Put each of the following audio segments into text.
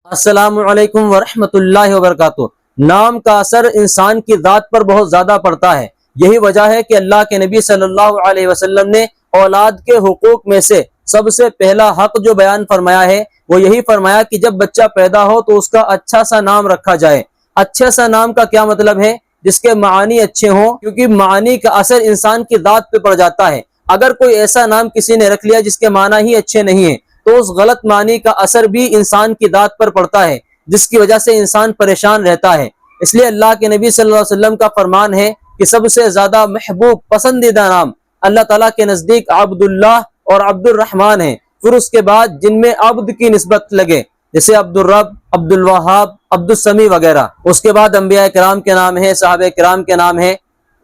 السلام علیکم ورحمۃ اللہ وبرکاتہ۔ نام کا اثر انسان کی ذات پر بہت زیادہ پڑتا ہے۔ یہی وجہ ہے کہ اللہ کے نبی صلی اللہ علیہ وسلم نے اولاد کے حقوق میں سے سب سے پہلا حق جو بیان فرمایا ہے وہ یہی فرمایا کہ جب بچہ پیدا ہو تو اس کا اچھا سا نام رکھا جائے۔ اچھا سا نام کا کیا مطلب ہے؟ جس کے معنی اچھے ہوں، کیونکہ معنی کا اثر انسان کی ذات پہ پڑ جاتا ہے۔ اگر کوئی ایسا نام کسی نے رکھ لیا جس کے معنی ہی اچھے نہیں ہیں تو اس غلط معنی کا اثر بھی انسان کی ذات پر پڑتا ہے، جس کی وجہ سے انسان پریشان رہتا ہے۔ اس لیے اللہ کے نبی صلی اللہ علیہ وسلم کا فرمان ہے کہ سب سے زیادہ محبوب پسندیدہ نام اللہ تعالیٰ کے نزدیک عبداللہ اور عبد الرحمن ہے، پھر اس کے بعد جن میں عبد کی نسبت لگے جیسے عبد الرب، عبد الوہاب، عبد السمیع وغیرہ۔ اس کے بعد انبیاء کرام کے نام ہیں، صحابہ کرام کے نام ہیں۔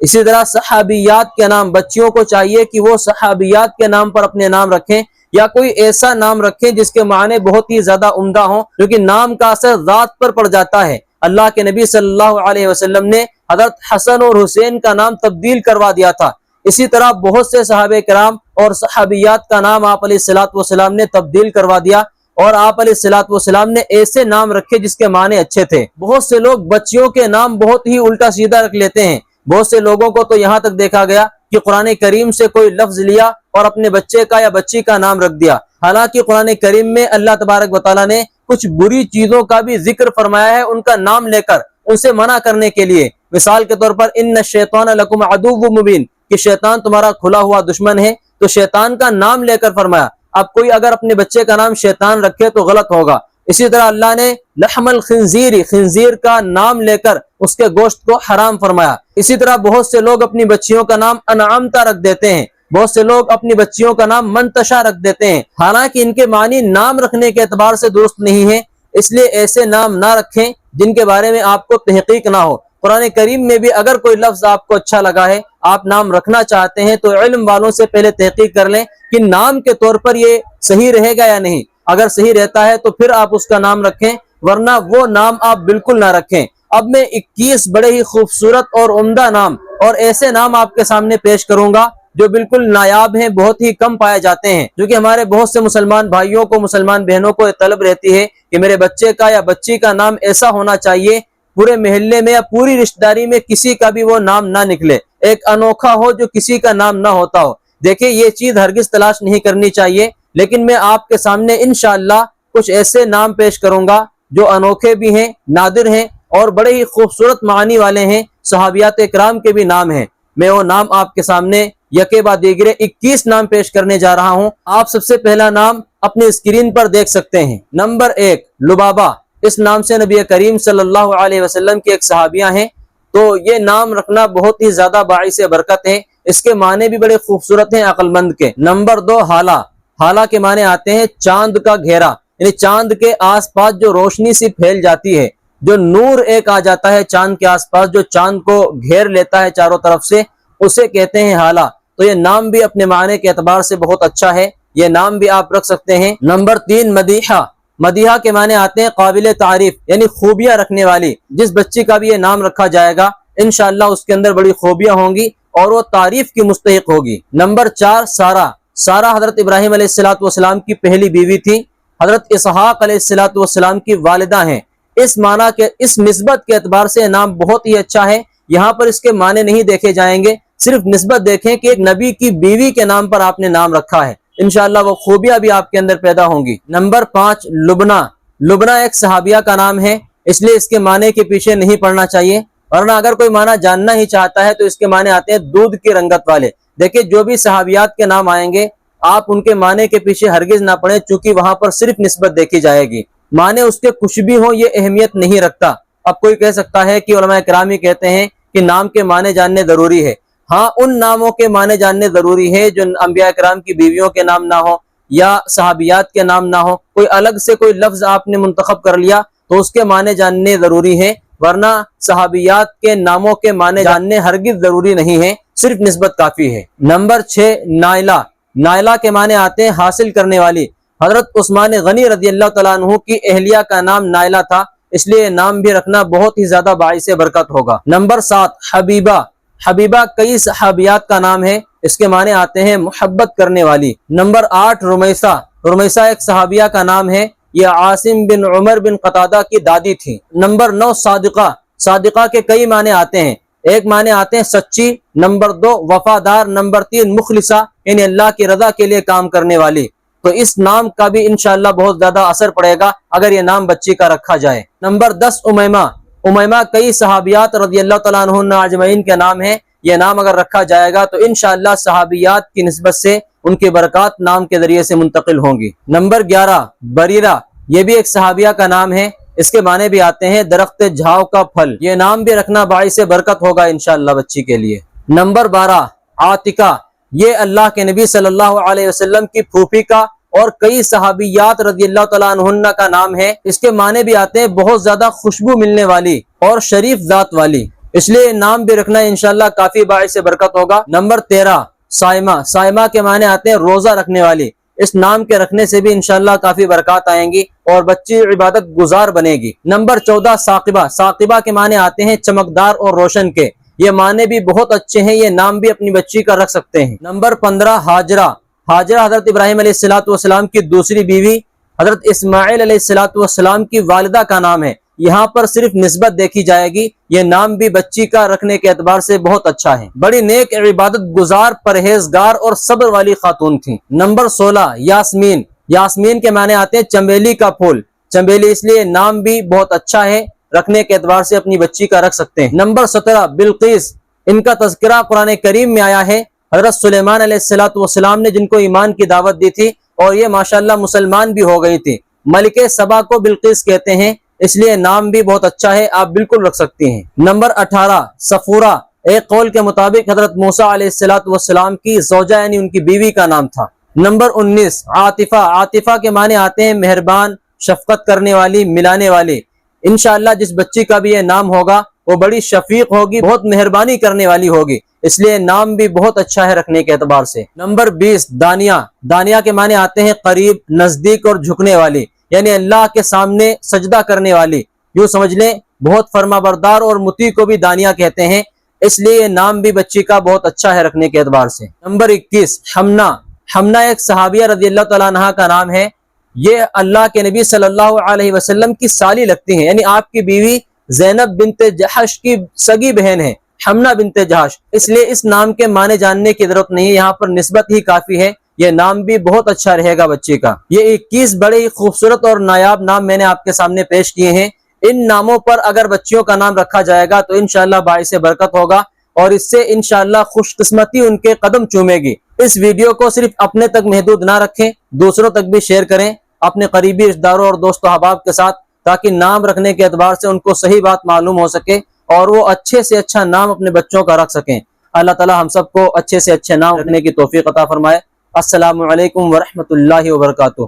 اسی طرح صحابیات کے نام، بچیوں کو چاہیے کہ وہ صحابیات کے نام پر اپنے نام رکھیں یا کوئی ایسا نام رکھیں جس کے معنی بہت ہی زیادہ عمدہ ہوں، کیونکہ نام کا اثر ذات پر پڑ جاتا ہے۔ اللہ کے نبی صلی اللہ علیہ وسلم نے حضرت حسن اور حسین کا نام تبدیل کروا دیا تھا۔ اسی طرح بہت سے صحابہ کرام اور صحابیات کا نام آپ علیہ الصلوۃ والسلام نے تبدیل کروا دیا، اور آپ علیہ الصلوۃ والسلام نے ایسے نام رکھے جس کے معنی اچھے تھے۔ بہت سے لوگ بچیوں کے نام بہت ہی الٹا سیدھا رکھ لیتے ہیں۔ بہت سے لوگوں کو تو یہاں تک دیکھا گیا کہ قرآن کریم سے کوئی لفظ لیا اور اپنے بچے کا یا بچی کا نام رکھ دیا، حالانکہ قرآن کریم میں اللہ تبارک و تعالیٰ نے کچھ بری چیزوں کا بھی ذکر فرمایا ہے ان کا نام لے کر، ان سے منع کرنے کے لیے۔ مثال کے طور پر ان الشیطان لکم عدو مبین، کہ شیطان تمہارا کھلا ہوا دشمن ہے، تو شیطان کا نام لے کر فرمایا۔ اب کوئی اگر اپنے بچے کا نام شیطان رکھے تو غلط ہوگا۔ اسی طرح اللہ نے لحم الخنزیر، خنزیر کا نام لے کر اس کے گوشت کو حرام فرمایا۔ اسی طرح بہت سے لوگ اپنی بچیوں کا نام انعامتا رکھ دیتے ہیں، بہت سے لوگ اپنی بچیوں کا نام منتشا رکھ دیتے ہیں، حالانکہ ان کے معنی نام رکھنے کے اعتبار سے درست نہیں ہے۔ اس لیے ایسے نام نہ رکھیں جن کے بارے میں آپ کو تحقیق نہ ہو۔ قرآن کریم میں بھی اگر کوئی لفظ آپ کو اچھا لگا ہے، آپ نام رکھنا چاہتے ہیں، تو علم والوں سے پہلے تحقیق کر لیں کہ نام کے طور پر یہ صحیح رہے گا یا نہیں۔ اگر صحیح رہتا ہے تو پھر آپ اس کا نام رکھیں، ورنہ وہ نام آپ بالکل نہ رکھیں۔ اب میں 21 بڑے ہی خوبصورت اور عمدہ نام اور ایسے نام آپ کے سامنے پیش کروں گا جو بالکل نایاب ہیں، بہت ہی کم پائے جاتے ہیں، کیونکہ ہمارے بہت سے مسلمان بھائیوں کو، مسلمان بہنوں کو طلب رہتی ہے کہ میرے بچے کا یا بچی کا نام ایسا ہونا چاہیے پورے محلے میں یا پوری رشتہ داری میں کسی کا بھی وہ نام نہ نکلے، ایک انوکھا ہو جو کسی کا نام نہ ہوتا ہو۔ دیکھیں یہ چیز ہرگز تلاش نہیں کرنی چاہیے، لیکن میں آپ کے سامنے انشاءاللہ کچھ ایسے نام پیش کروں گا جو انوکھے بھی ہیں، نادر ہیں اور بڑے ہی خوبصورت معنی والے ہیں۔ صحابیات کرام کے بھی نام ہیں۔ میں وہ نام آپ کے سامنے یکے بعد دیگرے 21 نام پیش کرنے جا رہا ہوں۔ آپ سب سے پہلا نام اپنی اسکرین پر دیکھ سکتے ہیں۔ نمبر 1 لبابہ۔ اس نام سے نبی کریم صلی اللہ علیہ وسلم کی ایک صحابیہ ہیں، تو یہ نام رکھنا بہت ہی زیادہ باعث برکت ہے۔ اس کے معنی بھی بڑے خوبصورت ہیں عقل مند کے۔ نمبر 2 حالہ۔ حالہ کے معنی آتے ہیں چاند کا گھیرا، یعنی چاند کے آس پاس جو روشنی سی پھیل جاتی ہے، جو نور ایک آ جاتا ہے چاند کے آس پاس، جو چاند کو گھیر لیتا ہے چاروں طرف سے، اسے کہتے ہیں حالہ۔ تو یہ نام بھی اپنے معنی کے اعتبار سے بہت اچھا ہے، یہ نام بھی آپ رکھ سکتے ہیں۔ نمبر 3 مدیحہ۔ مدیحہ کے معنی آتے ہیں قابل تعریف، یعنی خوبیاں رکھنے والی۔ جس بچی کا بھی یہ نام رکھا جائے گا انشاءاللہ اس کے اندر بڑی خوبیاں ہوں گی اور وہ تعریف کی مستحق ہوگی۔ نمبر 4 سارہ۔ سارہ حضرت ابراہیم علیہ السلام کی پہلی بیوی تھی، حضرت اسحاق علیہ السلام کی والدہ ہیں۔ اس معنی کے، اس نسبت کے اعتبار سے نام بہت ہی اچھا ہے۔ یہاں پر اس کے معنی نہیں دیکھے جائیں گے، صرف نسبت دیکھیں کہ ایک نبی کی بیوی کے نام پر آپ نے نام رکھا ہے، انشاءاللہ وہ خوبیاں بھی آپ کے اندر پیدا ہوں گی۔ نمبر 5 لبنہ۔ لبنہ ایک صحابیہ کا نام ہے، اس لیے اس کے معنی کے پیچھے نہیں پڑنا چاہیے، ورنہ اگر کوئی معنی جاننا ہی چاہتا ہے تو اس کے معنی آتے ہیں دودھ کی رنگت والے۔ دیکھیں جو بھی صحابیات کے نام آئیں گے آپ ان کے معنی کے پیچھے ہرگز نہ پڑیں، چونکہ وہاں پر صرف نسبت دیکھی جائے گی، معنی اس کے کچھ بھی ہوں یہ اہمیت نہیں رکھتا۔ اب کوئی کہہ سکتا ہے کہ علماء کرام ہی کہتے ہیں کہ نام کے معنی جاننے ضروری ہے۔ ہاں ان ناموں کے معنی جاننے ضروری ہے جو انبیاء کرام کی بیویوں کے نام نہ ہو یا صحابیات کے نام نہ ہو، کوئی الگ سے کوئی لفظ آپ نے منتخب کر لیا تو اس کے معنی جاننے ضروری ہے، ورنہ صحابیات کے ناموں کے معنی جاننے ہرگز ضروری نہیں ہے، صرف نسبت کافی ہے۔ نمبر 6 نائلہ۔ نائلہ کے معنی آتے ہیں حاصل کرنے والی۔ حضرت عثمان غنی رضی اللہ تعالیٰ عنہ کی اہلیہ کا نام نائلہ تھا، اس لیے نام بھی رکھنا بہت ہی زیادہ باعث برکت ہوگا۔ نمبر 7 حبیبہ۔ حبیبہ کئی صحابیات کا نام ہے، اس کے معنی آتے ہیں محبت کرنے والی۔ نمبر 8 رمیسہ۔ رمیسہ ایک صحابیہ کا نام ہے، یہ عاصم بن عمر بن قتادہ کی دادی تھی۔ نمبر 9 صادقہ۔ صادقہ کے کئی معنی آتے ہیں، ایک معنی آتے ہیں سچی، نمبر 2 وفادار، نمبر 3 مخلصہ یعنی اللہ کی رضا کے لیے کام کرنے والی۔ تو اس نام کا بھی انشاءاللہ بہت زیادہ اثر پڑے گا اگر یہ نام بچی کا رکھا جائے۔ نمبر 10 امیمہ۔ امیمہ کئی صحابیات رضی اللہ تعالیٰ عنہ اجمعین کے نام ہے، یہ نام اگر رکھا جائے گا تو انشاءاللہ صحابیات کی نسبت سے ان کی برکات نام کے ذریعے سے منتقل ہوں گی۔ نمبر 11 بریرہ۔ یہ بھی ایک صحابیہ کا نام ہے، اس کے معنی بھی آتے ہیں درخت جھاؤ کا پھل۔ یہ نام بھی رکھنا باعث برکت ہوگا انشاءاللہ بچی کے لیے۔ نمبر 12 عاتقہ۔ یہ اللہ کے نبی صلی اللہ علیہ وسلم کی پھوپھی کا اور کئی صحابیات رضی اللہ تعالیٰ عنہ کا نام ہے، اس کے معنی بھی آتے ہیں بہت زیادہ خوشبو ملنے والی اور شریف ذات والی، اس لیے نام بھی رکھنا انشاءاللہ کافی باعث برکت ہوگا۔ نمبر 13 صائمہ۔ صائمہ کے معنی آتے ہیں روزہ رکھنے والی، اس نام کے رکھنے سے بھی انشاءاللہ کافی برکات آئیں گی اور بچی عبادت گزار بنے گی۔ نمبر 14 ثاقبہ۔ ثاقبہ کے معنی آتے ہیں چمکدار اور روشن کے، یہ معنی بھی بہت اچھے ہیں، یہ نام بھی اپنی بچی کا رکھ سکتے ہیں۔ نمبر 15 ہاجرہ۔ ہاجرہ حضرت ابراہیم علیہ السلام کی دوسری بیوی، حضرت اسماعیل علیہ السلام کی والدہ کا نام ہے، یہاں پر صرف نسبت دیکھی جائے گی، یہ نام بھی بچی کا رکھنے کے اعتبار سے بہت اچھا ہے۔ بڑی نیک عبادت گزار، پرہیزگار اور صبر والی خاتون تھیں۔ نمبر 16 یاسمین۔ یاسمین کے معنی آتے ہیں چنبیلی کا پھول، چنبیلی، اس لیے نام بھی بہت اچھا ہے، رکھنے کے اعتبار سے اپنی بچی کا رکھ سکتے ہیں۔ نمبر 17 بلقیس۔ ان کا تذکرہ قرآن کریم میں آیا ہے، حضرت سلیمان علیہ السلام نے جن کو ایمان کی دعوت دی تھی اور یہ ماشاءاللہ مسلمان بھی ہو گئی تھی۔ ملکہ سبا کو بلقیس کہتے ہیں، اس لیے نام بھی بہت اچھا ہے، آپ بالکل رکھ سکتی ہیں۔ نمبر 18 صفورہ۔ ایک قول کے مطابق حضرت موسیٰ علیہ السلام کی زوجہ یعنی ان کی بیوی کا نام تھا۔ نمبر 19 عاطفہ۔ عاطفہ کے معنی آتے ہیں مہربان، شفقت کرنے والی، ملانے والی۔ انشاءاللہ جس بچی کا بھی یہ نام ہوگا وہ بڑی شفیق ہوگی، بہت مہربانی کرنے والی ہوگی، اس لیے نام بھی بہت اچھا ہے رکھنے کے اعتبار سے۔ نمبر 20 دانیہ۔ دانیہ کے معنی آتے ہیں قریب، نزدیک اور جھکنے والی، یعنی اللہ کے سامنے سجدہ کرنے والی، یوں سمجھ لیں بہت فرما بردار اور مطیع کو بھی دانیہ کہتے ہیں، اس لیے یہ نام بھی بچی کا بہت اچھا ہے رکھنے کے اعتبار سے۔ نمبر 21 حمنہ۔ حمنہ ایک صحابیہ رضی اللہ تعالیٰ عنہ کا نام ہے، یہ اللہ کے نبی صلی اللہ علیہ وسلم کی سالی لگتی ہیں، یعنی آپ کی بیوی زینب بنت جحش کی سگی بہن ہے، حمنہ بنت جحش، اس لیے اس نام کے معنی جاننے کی ضرورت نہیں ہے، یہاں پر نسبت ہی کافی ہے، یہ نام بھی بہت اچھا رہے گا بچے کا۔ یہ 21 بڑے ہی خوبصورت اور نایاب نام میں نے آپ کے سامنے پیش کیے ہیں، ان ناموں پر اگر بچیوں کا نام رکھا جائے گا تو انشاءاللہ باعث برکت ہوگا اور اس سے انشاءاللہ خوش قسمتی ان کے قدم چومے گی۔ اس ویڈیو کو صرف اپنے تک محدود نہ رکھیں، دوسروں تک بھی شیئر کریں اپنے قریبی رشتہ داروں اور دوست و احباب کے ساتھ، تاکہ نام رکھنے کے اعتبار سے ان کو صحیح بات معلوم ہو سکے اور وہ اچھے سے اچھا نام اپنے بچوں کا رکھ سکیں۔ اللہ تعالی ہم سب کو اچھے سے اچھے نام رکھنے کی توفیق عطا فرمائے۔ السلام علیکم ورحمۃ اللہ وبرکاتہ۔